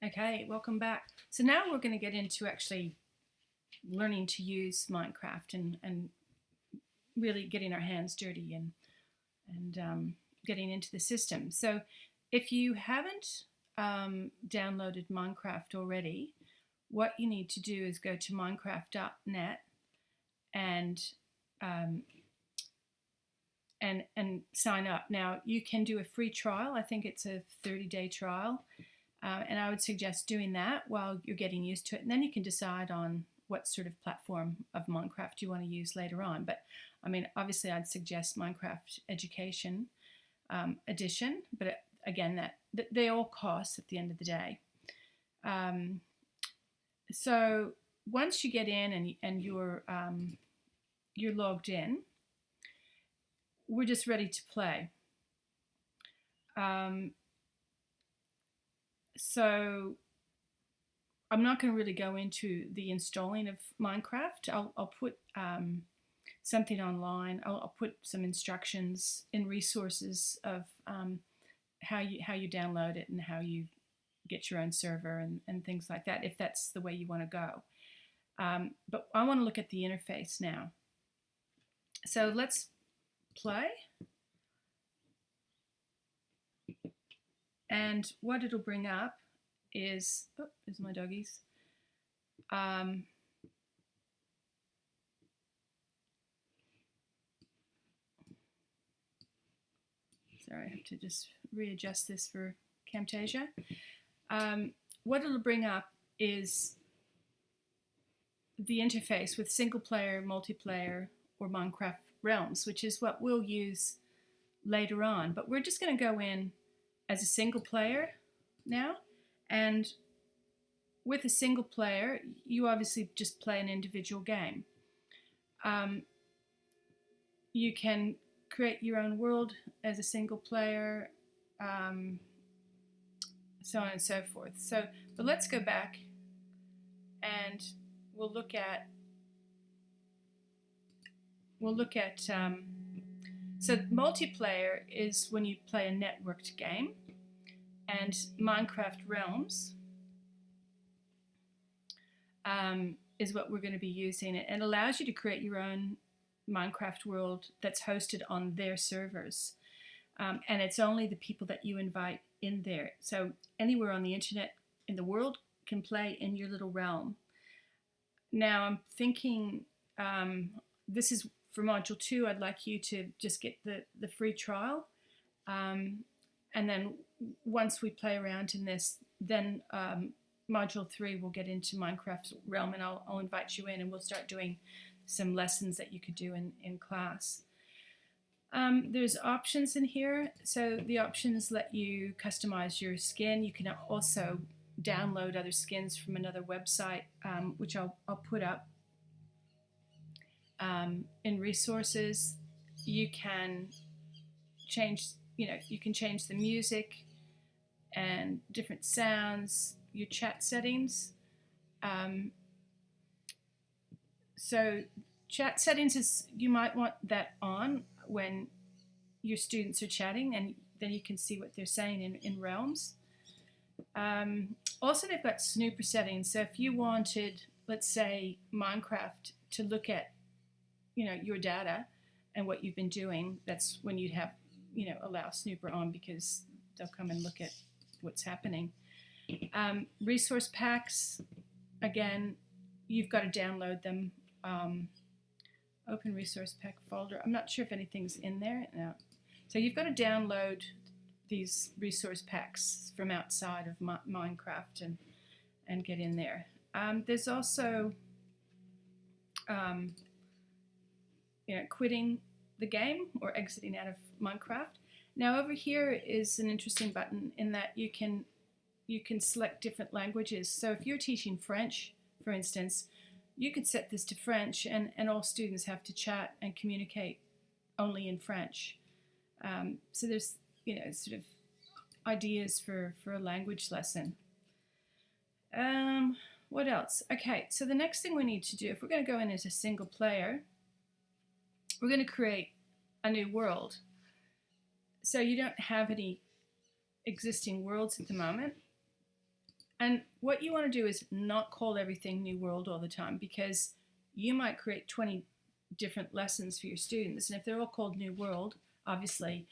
Okay, welcome back. So now we're going to get into actually learning to use Minecraft and really getting our hands dirty and getting into the system. So if you haven't downloaded Minecraft already, what you need to do is go to minecraft.net and um, and sign up. Now you can do a free trial. I think it's a 30-day trial. And I would suggest doing that while you're getting used to it. And then you can decide on what sort of platform of Minecraft you want to use later on. But I mean, obviously, I'd suggest Minecraft Education Edition. But again, that they all cost at the end of the day. So once you get in and you're logged in, we're just ready to play. So I'm not going to really go into the installing of Minecraft. I'll put something online. I'll put some instructions in resources of how you download it and how you get your own server and things like that, if that's the way you want to go. But I want to look at the interface now. So let's play. And what it'll bring up is, oh, there's my doggies. Sorry, I have to just readjust this for Camtasia. What it'll bring up is the interface with single player, multiplayer, or Minecraft Realms, which is what we'll use later on. But we're just going to go in as a single player now, and with a single player you obviously just play an individual game. You can create your own world as a single player, so on and so forth. But let's go back and we'll look at so multiplayer is when you play a networked game, and Minecraft Realms is what we're going to be using. It allows you to create your own Minecraft world that's hosted on their servers, and it's only the people that you invite in there. So anywhere on the internet in the world can play in your little realm. Now I'm thinking this is for Module 2, I'd like you to just get the free trial. And then once we play around in this, then Module 3 we'll get into Minecraft Realm, and I'll invite you in and we'll start doing some lessons that you could do in class. There's options in here. So the options let you customize your skin. You can also download other skins from another website, which I'll put up. In resources, you can change, you can change the music and different sounds, your chat settings. So chat settings is, you might want that on when your students are chatting, and then you can see what they're saying in Realms. Also, they've got snooper settings. So if you wanted, let's say, Minecraft to look at your data and what you've been doing, that's when you'd have allow snooper on, because they'll come and look at what's happening. Resource packs, again, you've got to download them. Open resource pack folder. I'm not sure if anything's in there. No. So you've got to download these resource packs from outside of Minecraft and get in there. There's also quitting the game or exiting out of Minecraft. Now over here is an interesting button in that you can select different languages. So if you're teaching French, for instance, you could set this to French, and all students have to chat and communicate only in French. So there's sort of ideas for a language lesson. What else? Okay, so the next thing we need to do, if we're going to go in as a single player, we're going to create a new world. So you don't have any existing worlds at the moment. And what you want to do is not call everything New World all the time, because you might create 20 different lessons for your students. And if they're all called New World, obviously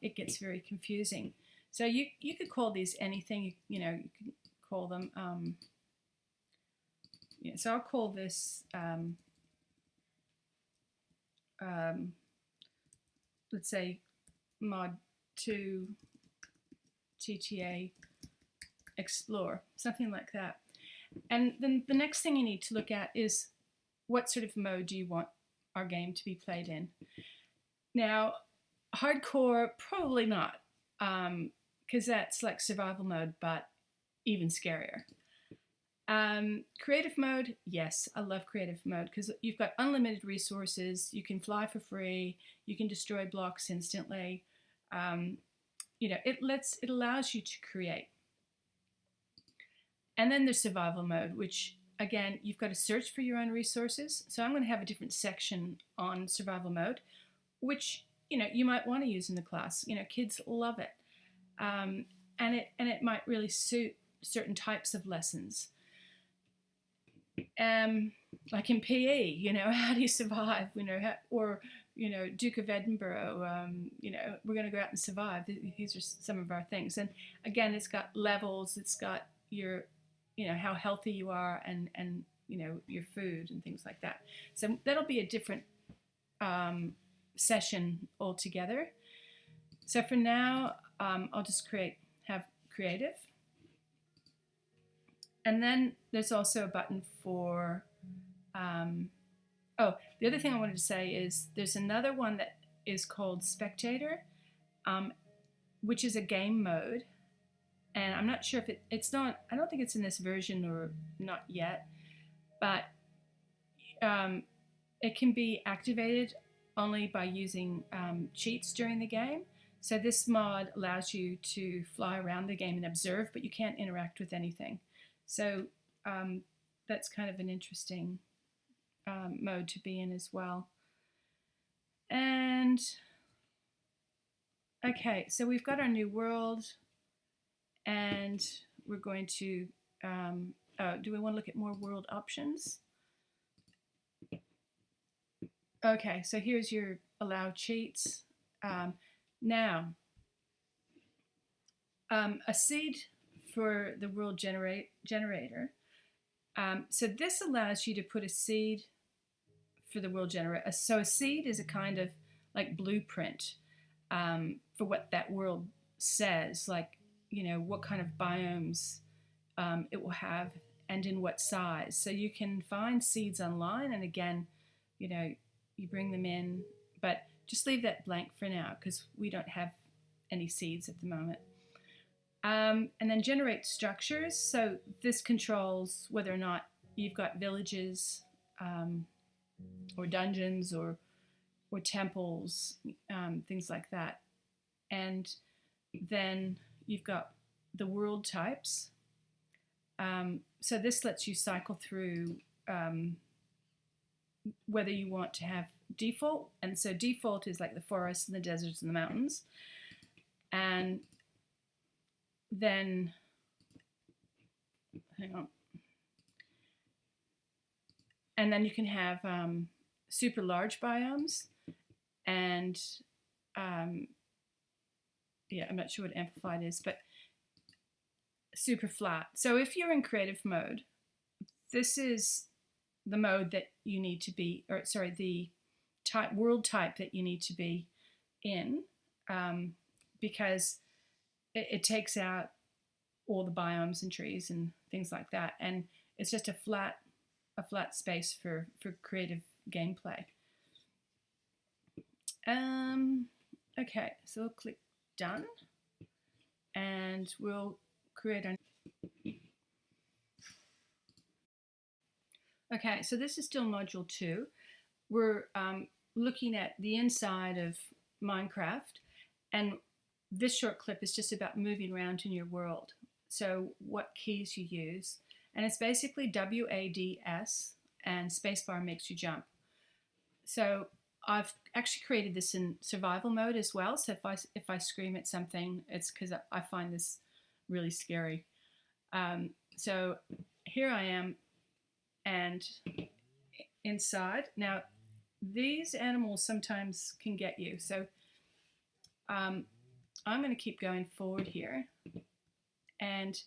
it gets very confusing. So you could call these anything, you know, you can call them, yeah, so I'll call this, let's say, Mod 2 TTA Explore, something like that. And then the next thing you need to look at is what sort of mode do you want our game to be played in. Now, hardcore, probably not, because that's like survival mode, but even scarier. Creative mode, yes, I love creative mode because you've got unlimited resources, you can fly for free, you can destroy blocks instantly. You know, it allows you to create. And then there's survival mode, which again, you've got to search for your own resources. So I'm going to have a different section on survival mode, which, you know, you might want to use in the class. You know, kids love it. And it might really suit certain types of lessons. Like in PE, you know, how do you survive? You know, or you know, Duke of Edinburgh. You know, we're going to go out and survive. These are some of our things. And again, it's got levels. It's got your, you know, how healthy you are, and you know, your food and things like that. So that'll be a different session altogether. So for now, I'll just have creative. And then there's also a button for, oh, the other thing I wanted to say is there's another one that is called Spectator, which is a game mode. And I'm not sure if it's not, I don't think it's in this version or not yet, but it can be activated only by using cheats during the game. So this mod allows you to fly around the game and observe, but you can't interact with anything. So that's kind of an interesting mode to be in as well. And okay, so we've got our new world, and we're going to, do we want to look at more world options? Okay, so here's your allow cheats. Now, a seed for the world generator. So this allows you to put a seed for the world generator. So a seed is a kind of like blueprint for what that world says, like, you know, what kind of biomes it will have and in what size. So you can find seeds online, and again, you know, you bring them in, but just leave that blank for now because we don't have any seeds at the moment. And then generate structures. So this controls whether or not you've got villages or dungeons or temples, things like that. And then you've got the world types. So this lets you cycle through whether you want to have default. And so default is like the forests and the deserts and the mountains. And then, hang on. And then you can have super large biomes, and yeah, I'm not sure what amplified is, but super flat. So if you're in creative mode, this is the mode that you need to be, or sorry, the world type that you need to be in, because it takes out all the biomes and trees and things like that, and it's just a flat space for creative gameplay. Okay, so we'll click done, and we'll create our. Okay, so this is still module 2. We're looking at the inside of Minecraft, and this short clip is just about moving around in your world. So what keys you use, and it's basically WADS, and spacebar makes you jump. So I've actually created this in survival mode as well. So if I scream at something, it's because I find this really scary. So here I am, and inside. Now, these animals sometimes can get you. So I'm going to keep going forward here. And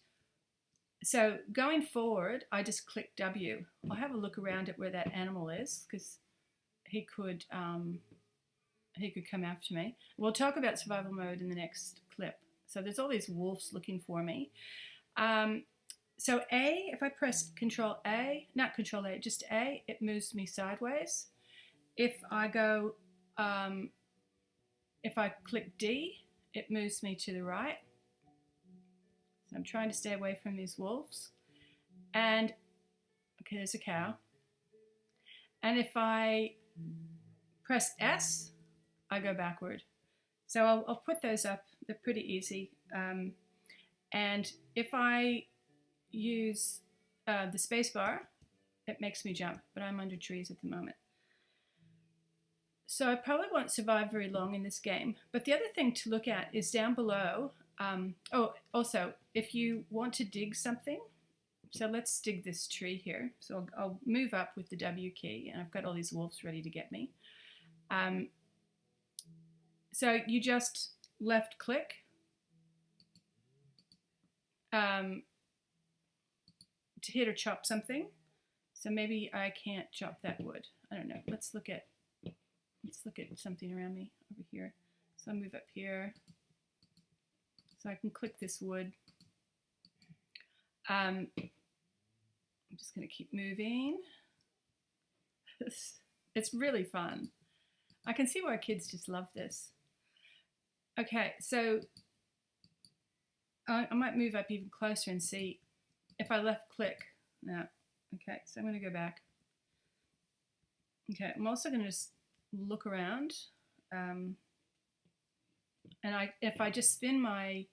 so going forward, I just click W. I'll have a look around at where that animal is, because he could come after me. We'll talk about survival mode in the next clip. So there's all these wolves looking for me. So A, if I press Control A, not Control A, just A, it moves me sideways. If I go, if I click D, it moves me to the right. So I'm trying to stay away from these wolves. And, okay, there's a cow. And if I press S, I go backward. So I'll put those up. They're pretty easy. And if I use the space bar, it makes me jump, but I'm under trees at the moment. So I probably won't survive very long in this game. But the other thing to look at is down below. Also, if you want to dig something, so let's dig this tree here. So I'll move up with the W key, and I've got all these wolves ready to get me. So you just left click. To hit or chop something. So maybe I can't chop that wood. I don't know. Let's look at something around me over here. So I'll move up here. So I can click this wood. I'm just going to keep moving. It's really fun. I can see why kids just love this. Okay, so I might move up even closer and see if I left click. No. Okay, so I'm going to go back. Okay, I'm also going to just look around. And if I just spin my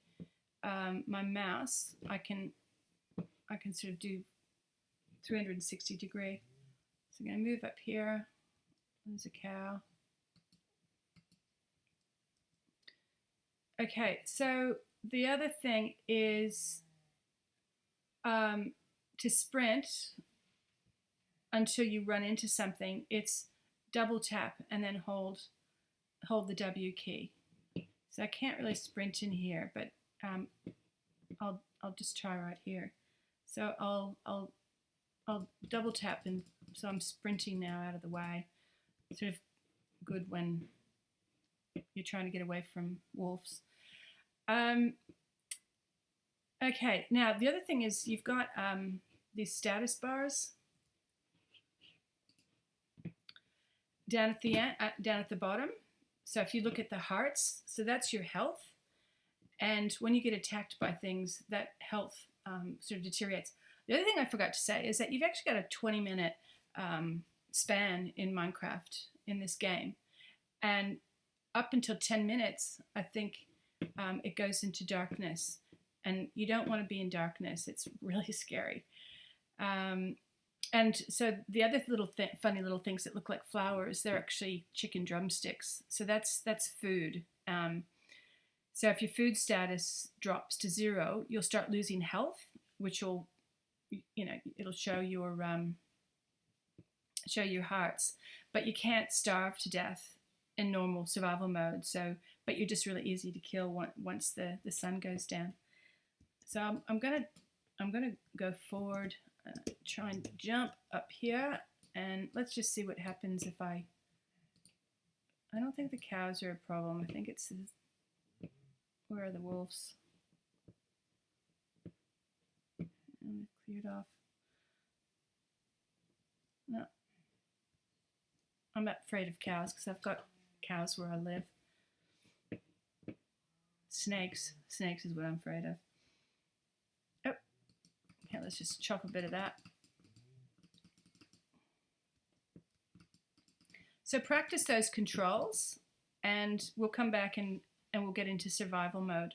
my mouse, I can sort of do 360 degree. So I'm going to move up here. There's a cow. Okay, so the other thing is to sprint until you run into something. It's double tap and then hold the W key. So I can't really sprint in here, but I'll just try right here. So I'll double tap, and so I'm sprinting now out of the way. Sort of good when you're trying to get away from wolves. Okay, now the other thing is you've got these status bars down at the end, down at the bottom. So if you look at the hearts, so that's your health. And when you get attacked by things, that health sort of deteriorates. The other thing I forgot to say is that you've actually got a 20-minute span in Minecraft in this game. And up until 10 minutes, I think it goes into darkness. And you don't want to be in darkness. It's really scary. And so the other funny little things that look like flowers, they're actually chicken drumsticks. So that's food. So if your food status drops to 0, you'll start losing health, which will, it'll show your hearts. But you can't starve to death in normal survival mode. So, but you're just really easy to kill once the sun goes down. So I'm gonna go forward, try and jump up here, and let's just see what happens if I don't think the cows are a problem. I think it's where are the wolves? Cleared off. No, I'm not afraid of cows because I've got cows where I live. Snakes is what I'm afraid of. Okay, let's just chop a bit of that. So practice those controls, and we'll come back and we'll get into survival mode.